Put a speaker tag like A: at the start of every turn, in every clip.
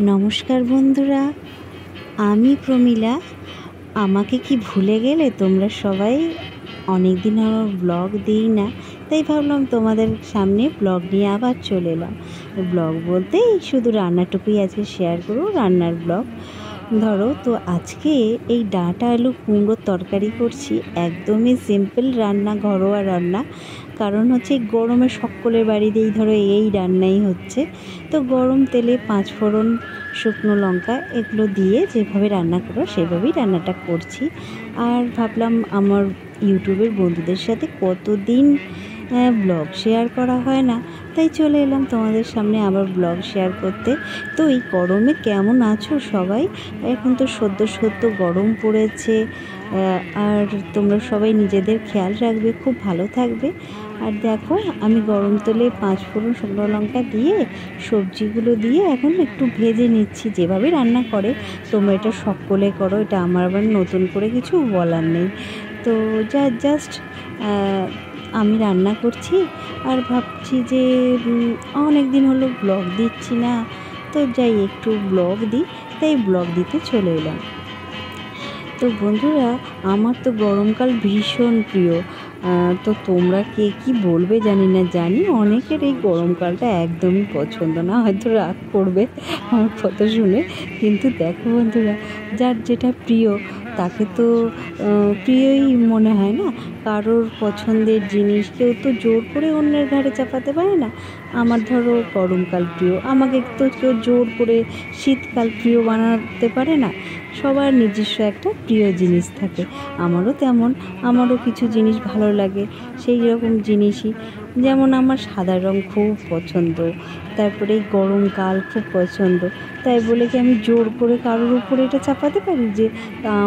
A: নমস্কার বন্ধুরা, আমি প্রমীলা। আমাকে কি ভুলে গেলে তোমরা সবাই? অনেক দিন আমার ব্লগ দিই না, তাই ভাবলাম তোমাদের সামনে ব্লগ নিয়ে আবার চলে এলাম। ব্লগ বলতে শুধু রান্নাটুকুই আজকে শেয়ার করব, রান্নার ব্লগ। ধরো তো আজকে এই ডাঁটা আলু কুমড়োর তরকারি করছি, একদমই সিম্পল রান্না, ঘরোয়া রান্না। কারণ হচ্ছে গরমে সকলের বাড়িতেই ধরো এই রান্নাই হচ্ছে। তো গরম তেলে 5 ফোড়ন, শুকনো লঙ্কা এগুলো দিয়ে যেভাবে রান্না করো সেভাবেই রান্নাটা করছি। আর ভাবলাম আমার ইউটিউবের বন্ধুদের সাথে কতদিন ব্লগ শেয়ার করা হয় না, তাই চলে এলাম তোমাদের সামনে আবার ব্লগ শেয়ার করতে। তো এই গরমে কেমন আছো সবাই? এখন তো সদ্য গরম পড়েছে, আর তোমরা সবাই নিজেদের খেয়াল রাখবে, খুব ভালো থাকবে। আর দেখো আমি গরম তেলে 5 ফোড়ন, শুকনো লঙ্কা দিয়ে সবজিগুলো দিয়ে এখন একটু ভেজে নিচ্ছি, যেভাবে রান্না করে তোমরা এটা সকলে করো, এটা আমার আবার নতুন করে কিছু বলার নেই। তো জাস্ট আমি রান্না করছি আর ভাবছি যে অনেক দিন হলো ব্লগ দিচ্ছি না, তো যাই একটু ব্লগ দিই, তাই ব্লগ দিতে চলে এলাম। তো বন্ধুরা, আমার তো গরমকাল ভীষণ প্রিয়। তো তোমরা কে কী বলবে জানি না, জানি অনেকের এই গরমকালটা একদমই পছন্দ না, হয়তো রাগ করবে আমার কথা শুনে। কিন্তু দেখো বন্ধুরা, যার যেটা প্রিয় তাকে তো প্রিয়ই মনে হয় না। কারোর পছন্দের জিনিস কেউ তো জোর করে অন্যের ঘাড়ে চাপাতে পারে না। আমার ধরো গরমকাল প্রিয়, আমাকে তো কেউ জোর করে শীতকাল প্রিয় বানাতে পারে না। সবার নিজস্ব একটা প্রিয় জিনিস থাকে, আমারও তেমন। আমারও কিছু জিনিস ভালো লাগে, সেই রকম জিনিসই। যেমন আমার সাদা রঙ খুব পছন্দ, তারপরে এই গরমকাল খুব পছন্দ। তাই বলে কি আমি জোর করে কারোর উপরে এটা চাপাতে পারি যে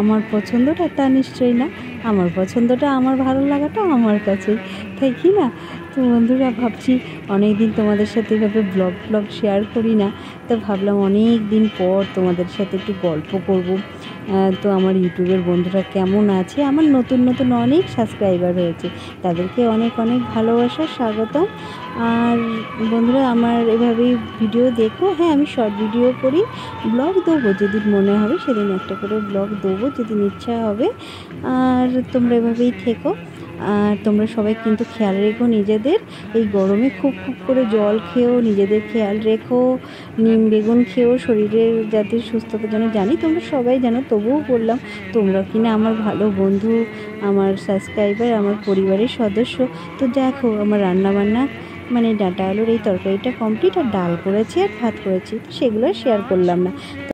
A: আমার পছন্দটা? তা নিশ্চয়ই না। আমার পছন্দটা, আমার ভালো লাগাটা আমার কাছেই, তাই কি না? তো বন্ধুরা, ভাবছি অনেক দিন তোমাদের সাথে এভাবে ব্লগ শেয়ার করি না, তো ভাবলাম অনেক দিন পর তোমাদের সাথে একটু গল্প করব। তো আমার ইউটিউবের বন্ধুরা কেমন আছে? আমার নতুন অনেক সাবস্ক্রাইবার হয়েছে, তাদেরকে অনেক ভালোবাসা, স্বাগতম। আর বন্ধুরা, আমার এভাবেই ভিডিও দেখো। হ্যাঁ, আমি শর্ট ভিডিও করি, ব্লগ দেবো যেদিন মনে হবে সেদিন একটা করে ব্লগ দেবো, যেদিন ইচ্ছা হবে। আর তোমরা এভাবেই থেকো। আর তোমরা সবাই কিন্তু খেয়াল রেখো নিজেদের, এই গরমে খুব করে জল খেও, নিজেদের খেয়াল রেখো। নিম বেগুন খেও, শরীরের যাতে সুস্থতা যেন, জানি তোমরা সবাই জানো, তবুও বললাম। তোমরা কিনা আমার ভালো বন্ধু, আমার সাবস্ক্রাইবার, আমার পরিবারের সদস্য। তো দেখো আমার রান্নাবান্না মানে ডাঁটা আলুর এই তরকারিটা কমপ্লিট, আর ডাল করেছি আর ভাত করেছি, তো সেগুলো শেয়ার করলাম না।